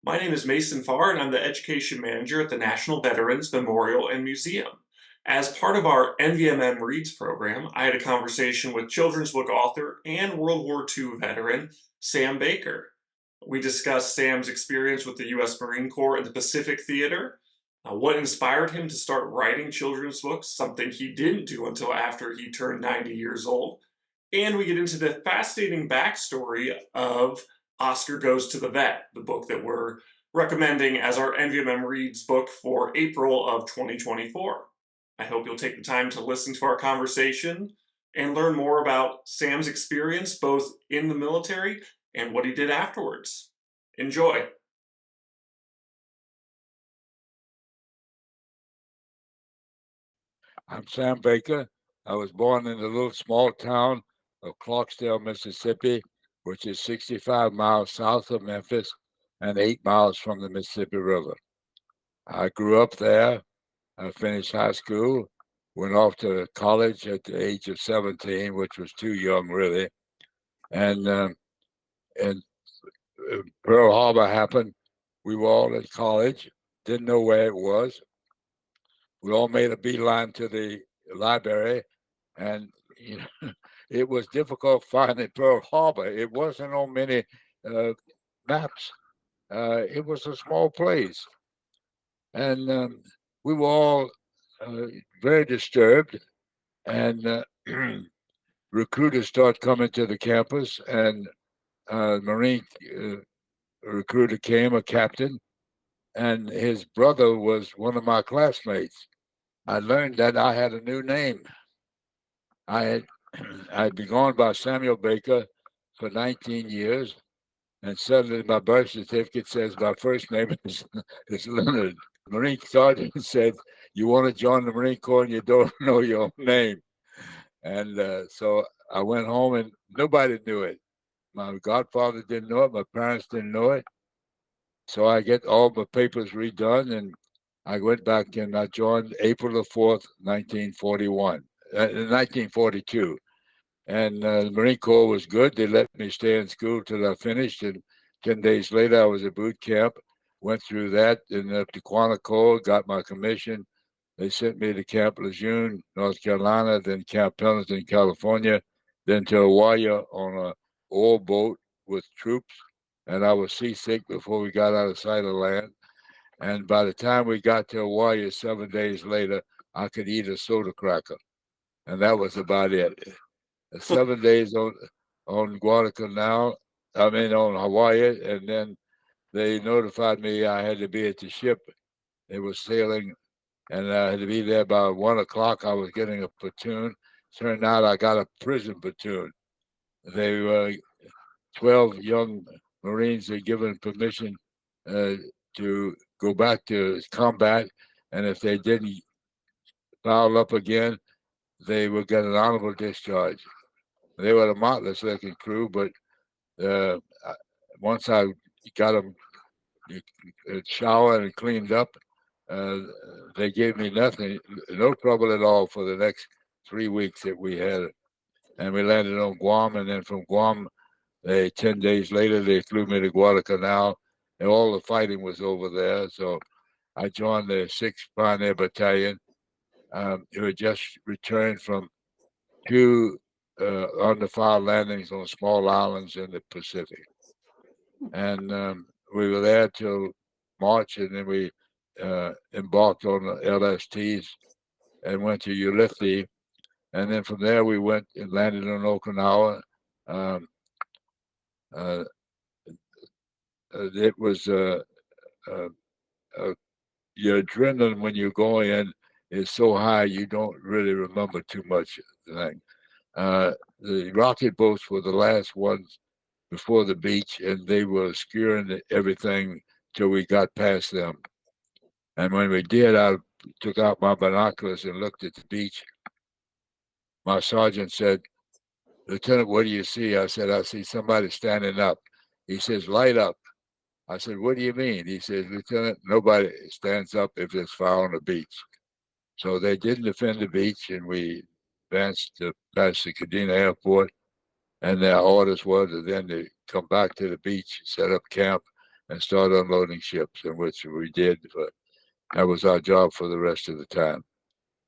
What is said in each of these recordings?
My name is Mason Farr, and I'm the Education Manager at the National Veterans Memorial and Museum. As part of our NVMM Reads program, I had a conversation with children's book author and World War II veteran Sam Baker. We discussed Sam's experience with the U.S. Marine Corps and the Pacific Theater, what inspired him to start writing children's books, something he didn't do until after he turned 90 years old, and we get into the fascinating backstory of Oscar Goes to the Vet, the book that we're recommending as our NVMM Reads book for April of 2024. I hope you'll take the time to listen to our conversation and learn more about Sam's experience both in the military and what he did afterwards. Enjoy. I'm Sam Baker. I was born in the little small town of Clarksdale, Mississippi, which is 65 miles south of Memphis and 8 miles from the Mississippi River. I grew up there. I finished high school, went off to college at the age of 17, which was too young, really. And, um, and Pearl Harbor happened. We were all in college, didn't know where it was. We all made a beeline to the library, and you know, it was difficult finding Pearl Harbor. It wasn't on many uh, maps. It was a small place, and we were all uh, very disturbed. And recruiters started coming to the campus, and Marine uh, recruiter came, a captain, and his brother was one of my classmates. I learned that I had a new name. I had I'd been gone by Samuel Baker for 19 years, and suddenly my birth certificate says my first name is Leonard. Marine Sergeant said, "You want to join the Marine Corps and you don't know your own name." And so I went home, and nobody knew it. My godfather didn't know it. My parents didn't know it. So I get all my papers redone, and I went back and I joined April the 4th, 1941, 1942. And the Marine Corps was good. They let me stay in school till I finished. And 10 days later, I was at boot camp, went through that, and up to Quantico, got my commission. They sent me to Camp Lejeune, North Carolina, then Camp Pendleton, California, then to Hawaii on a oil boat with troops. And I was seasick before we got out of sight of land. And by the time we got to Hawaii 7 days later, I could eat a soda cracker. And that was about it. 7 days on Guadalcanal, I mean on Hawaii, and then they notified me I had to be at the ship. It was sailing, and I had to be there by 1 o'clock. I was getting a platoon. Turned out I got a prison platoon. They were 12 young Marines are given permission uh, to go back to combat, and if they didn't foul up again, they would get an honorable discharge. They were a motless looking crew, but uh, once I got them showered and cleaned up, uh, they gave me nothing, no trouble at all for the next 3 weeks that we had it. And we landed on Guam, and then from Guam, 10 days later, they flew me to Guadalcanal, and all the fighting was over there. So I joined the 6th Pioneer Battalion, who had just returned from two under fire landings on small islands in the Pacific. And we were there till March, and then we embarked on the LSTs and went to Ulithi. And then from there, we went and landed on Okinawa. Um, uh, it was uh, uh, your adrenaline when you're going in is so high you don't really remember too much. The rocket boats were the last ones before the beach, and they were skewering everything till we got past them. And when we did, I took out my binoculars and looked at the beach. My sergeant said, "Lieutenant, what do you see?" I said, "I see somebody standing up." He says, "Light up." I said, "What do you mean?" He says, "Lieutenant, nobody stands up if there's fire on the beach." So they didn't defend the beach, and we advanced to past the Kadena airport, and their orders were to then to come back to the beach, set up camp, and start unloading ships, in which we did. That was our job for the rest of the time.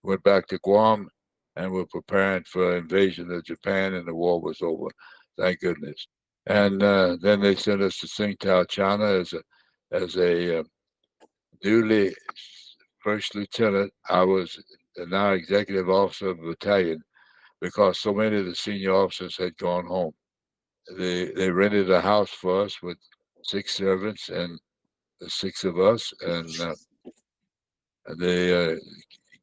Went back to Guam, and we're preparing for invasion of Japan, and the war was over. Thank goodness. And then they sent us to Tsingtao, China, as a newly first lieutenant. I was now executive officer of a battalion because so many of the senior officers had gone home. They rented a house for us with 6 servants and the 6 of us, and the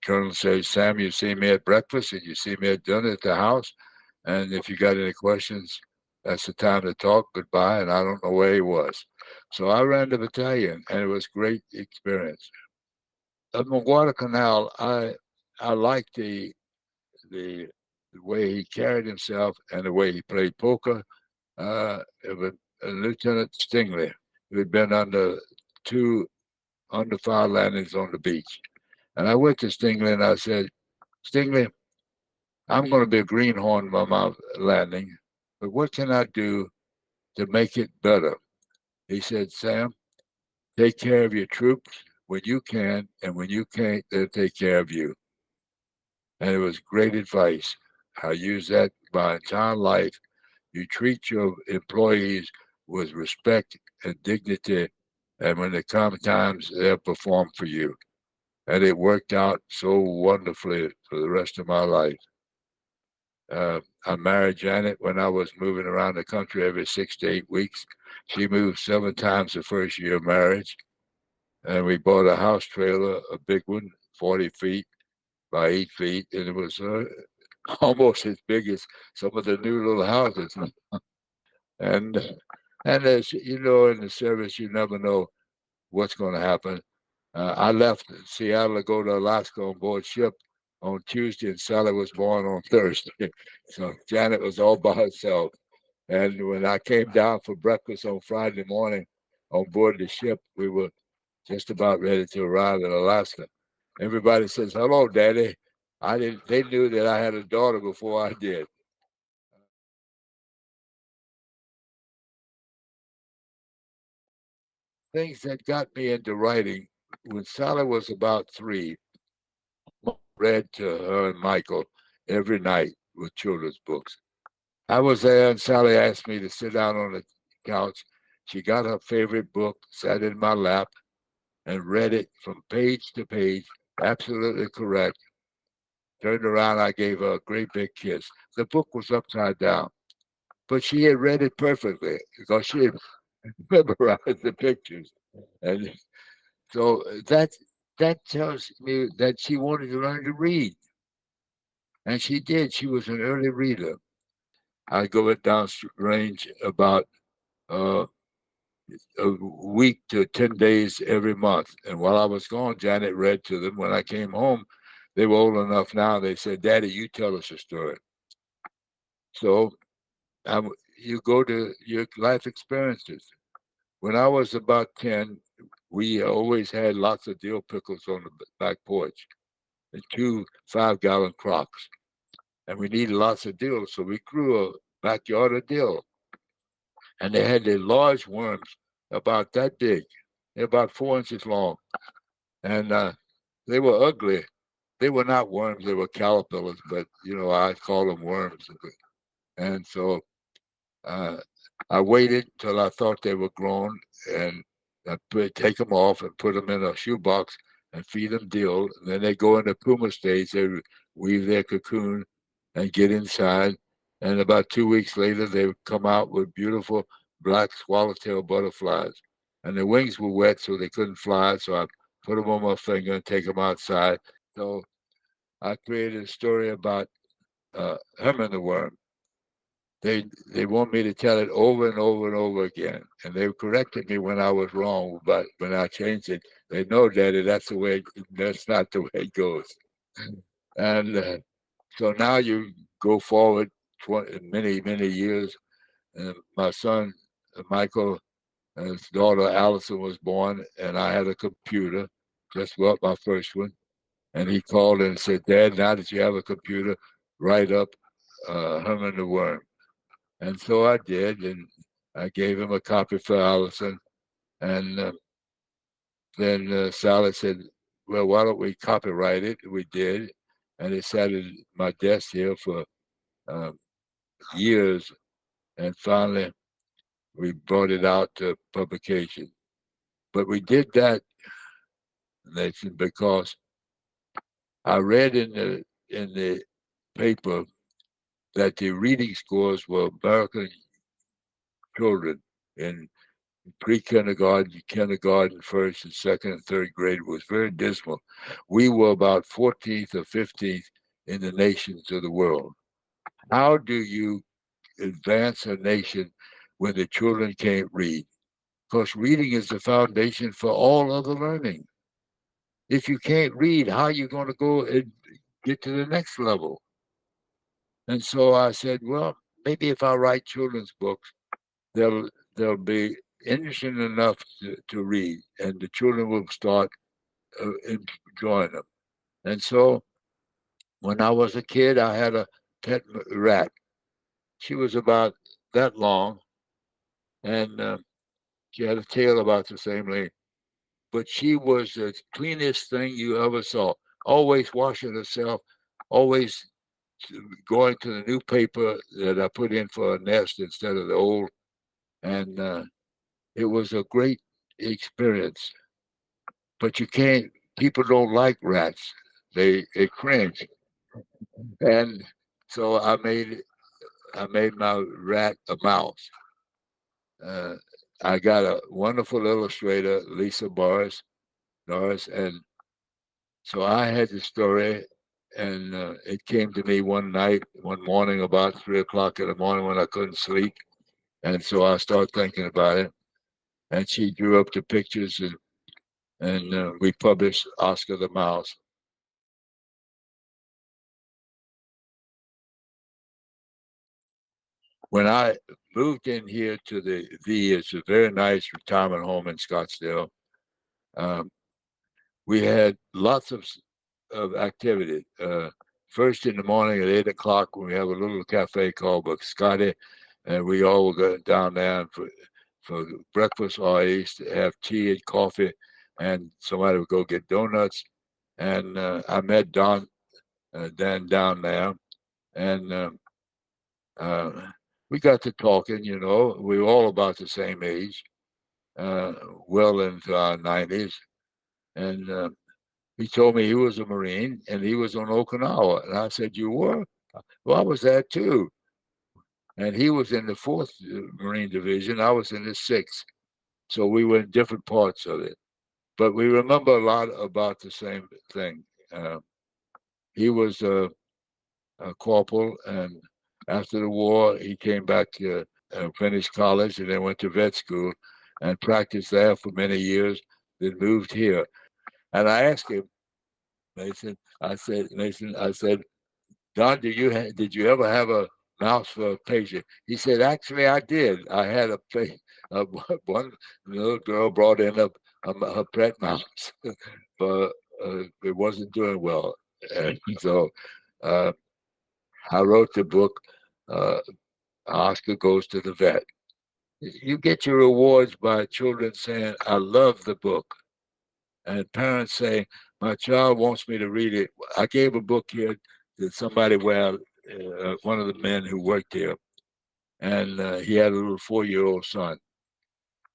colonel said, "Sam, you see me at breakfast and you see me at dinner at the house, and if you got any questions, that's the time to talk. Goodbye." And I don't know where he was, so I ran the battalion, and it was a great experience. Of the Guadalcanal, I liked the the way he carried himself and the way he played poker. It was Lieutenant Stingley, who had been under 2 under-fire landings on the beach. And I went to Stingley and I said, "Stingley, I'm going to be a greenhorn by my landing, but what can I do to make it better?" He said, "Sam, take care of your troops when you can, and when you can't, they'll take care of you." And it was great advice. I use that my entire life. You treat your employees with respect and dignity, and when there come times, they'll perform for you. And it worked out so wonderfully for the rest of my life. I married Janet when I was moving around the country every 6 to 8 weeks. She moved 7 times the first year of marriage, and we bought a house trailer, a big one, 40 feet by 8 feet, and it was almost as big as some of the new little houses. And and as you know, in the service, you never know what's going to happen. I left Seattle to go to Alaska on board ship on Tuesday, and Sally was born on Thursday. So Janet was all by herself. And when I came down for breakfast on Friday morning on board the ship, we were just about ready to arrive in Alaska. Everybody says, "Hello, Daddy." I didn't. They knew that I had a daughter before I did. Things that got me into writing when Sally was about 3, read to her and Michael every night with children's books. I was there, and Sally asked me to sit down on the couch. She got her favorite book, sat in my lap, and read it from page to page, absolutely correct. Turned around, I gave her a great big kiss. The book was upside down, but she had read it perfectly because she had memorized the pictures. And so that tells me that she wanted to learn to read. And she did. She was an early reader. I go it down range about uh, a week to 10 days every month. And while I was gone, Janet read to them. When I came home, they were old enough now. They said, "Daddy, you tell us a story." So you go to your life experiences. When I was about 10, we always had lots of dill pickles on the back porch and 2 5-gallon crocks. And we needed lots of dill. So we grew a backyard of dill. And they had the large worms about that big. They're about 4 inches long. And they were ugly. They were not worms, they were caterpillars, but I call them worms. And so uh, I waited till I thought they were grown, and take them off and put them in a shoebox and feed them dill. And then they go into puma stage. They weave their cocoon and get inside. And about 2 weeks later, they would come out with beautiful black swallowtail butterflies. And the wings were wet, so they couldn't fly. So I put them on my finger and take them outside. So I created a story about him and the worm. They want me to tell it over and over and over again, and they corrected me when I was wrong. But when I changed it, they know, Daddy, that's the way. That's not the way it goes. And so now you go forward 20, many years. And my son Michael and his daughter Allison was born, and I had a computer, just bought my first one. And he called and said, "Dad, now that you have a computer, write up Herman the Worm." And so I did, and I gave him a copy for Allison, And then Sally said, well, why don't we copyright it? We did. And it sat at my desk here for uh, years. And finally, we brought it out to publication. But we did that, Nathan, because I read in the paper that the reading scores were American children in pre-kindergarten, kindergarten, first and second and third grade was very dismal. We were about 14th or 15th in the nations of the world. How do you advance a nation when the children can't read? Because reading is the foundation for all other learning. If you can't read, how are you going to go and get to the next level? And so I said, well, maybe if I write children's books, they'll they'll be interesting enough to read, and the children will start enjoying them. And so, when I was a kid, I had a pet rat. She was about that long, and she had a tail about the same length. But she was the cleanest thing you ever saw. Always washing herself, always going to the new paper that I put in for a nest instead of the old. And it was a great experience. But you can't. People don't like rats. They cringe. And so I made my rat a mouse. Uh, I got a wonderful illustrator, Lisa Norris, and so I had the story, and it came to me one morning, about 3 o'clock in the morning when I couldn't sleep, and so I started thinking about it. And she drew up the pictures, and we published Oscar the Mouse. When I moved in here to the V, it's a very nice retirement home in Scottsdale. Um, we had lots of activity. First in the morning at 8 o'clock, when we have a little cafe called Scotty, and we all go down there for breakfast, or I used to have tea and coffee, and somebody would go get donuts. And I met Dan down there, and uh, we got to talking. We were all about the same age, uh, well into our 90s, and he told me he was a Marine and he was on Okinawa. And I said, you were? Well, I was there too. And he was in the 4th Marine Division. I was in the 6th. So we were in different parts of it. But we remember a lot about the same thing. He was a corporal, and after the war, he came back to finish college and then went to vet school and practiced there for many years, then moved here. And I asked him, Nathan, I said, Don, did you ever have a mouse for a patient? He said, actually, I did. I had a one little girl brought in her pet mouse, but it wasn't doing well. And so uh, I wrote the book, uh, Oscar Goes to the Vet. You get your rewards by children saying, I love the book. And parents say, my child wants me to read it. I gave a book here to somebody where one of the men who worked here, and he had a little 4-year-old son.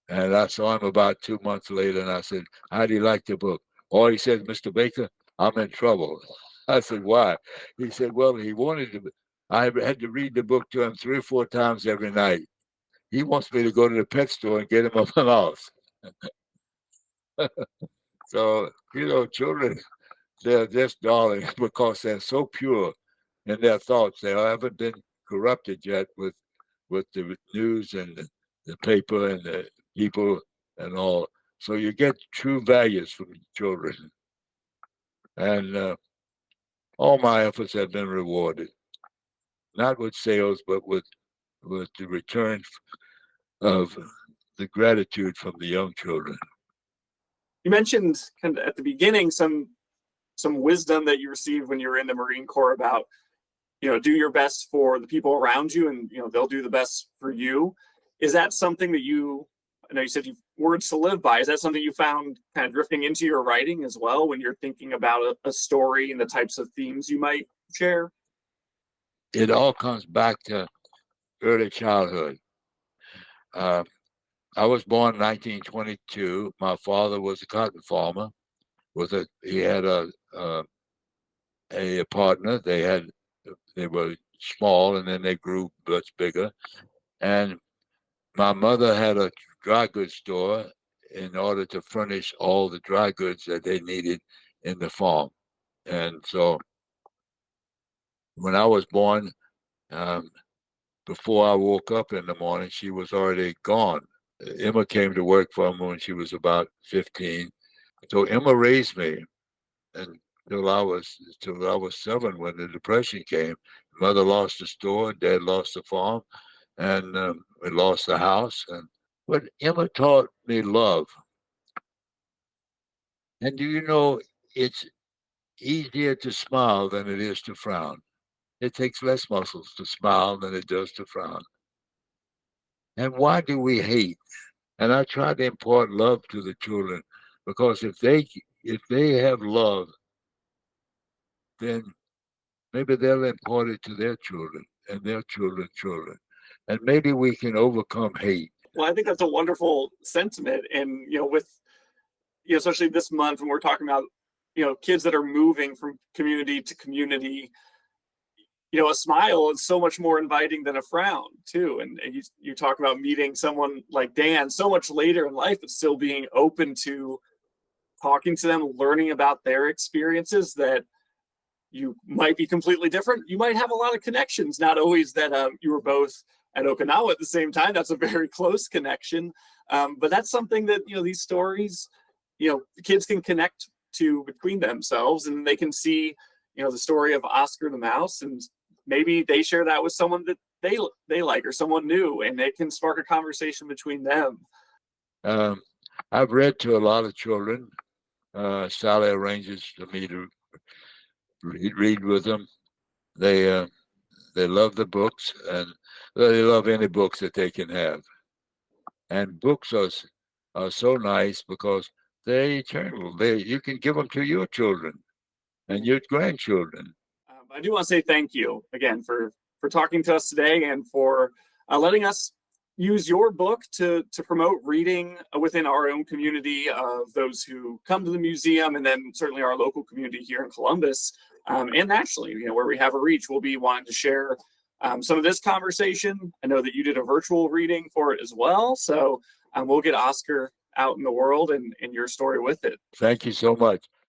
And I saw him about 2 months later, and I said, how do you like the book? Oh, he said, Mr. Baker, I'm in trouble. I said, why? He said, well, I had to read the book to him 3 or 4 times every night. He wants me to go to the pet store and get him a mouse. So, children, they're just darling because they're so pure in their thoughts. They haven't been corrupted yet with the news and the paper and the people and all. So you get true values from children, and all my efforts have been rewarded, not with sales, but with the return of the gratitude from the young children. You mentioned kind of at the beginning some wisdom that you received when you were in the Marine Corps about, do your best for the people around you, and they'll do the best for you. Is that something that I know you said you've words to live by. Is that something you found kind of drifting into your writing as well when you're thinking about a story and the types of themes you might share? It all comes back to early childhood. Uh, I was born in 1922. My father was a cotton farmer. He had a partner. They were small, and then they grew much bigger. And my mother had a dry goods store in order to furnish all the dry goods that they needed in the farm. And so when I was born, um, before I woke up in the morning, she was already gone. Emma came to work for me when she was about 15. So Emma raised me until I was 7 when the Depression came. Mother lost the store, Dad lost the farm, and we lost the house. But Emma taught me love. And do you know, it's easier to smile than it is to frown. It takes less muscles to smile than it does to frown. And why do we hate? And I try to impart love to the children, because if they have love, then maybe they'll impart it to their children and their children's children. And maybe we can overcome hate. Well, I think that's a wonderful sentiment. And, with, especially this month when we're talking about, kids that are moving from community to community, a smile is so much more inviting than a frown too. And you talk about meeting someone like Dan so much later in life, but still being open to talking to them, learning about their experiences that you might be completely different. You might have a lot of connections, not always that you were both at Okinawa at the same time. That's a very close connection. But that's something that, these stories, kids can connect to between themselves, and they can see, the story of Oscar the Mouse, and maybe they share that with someone that they like, or someone new, and it can spark a conversation between them. I've read to a lot of children. Sally arranges for me to read with them. They love the books, and they love any books that they can have. And books are so nice because they're eternal. You can give them to your children and your grandchildren. I do want to say thank you again for talking to us today, and for letting us use your book to promote reading within our own community of those who come to the museum, and then certainly our local community here in Columbus, and nationally, where we have a reach. We'll be wanting to share some of this conversation. I know that you did a virtual reading for it as well, so we'll get Oscar out in the world and your story with it. Thank you so much.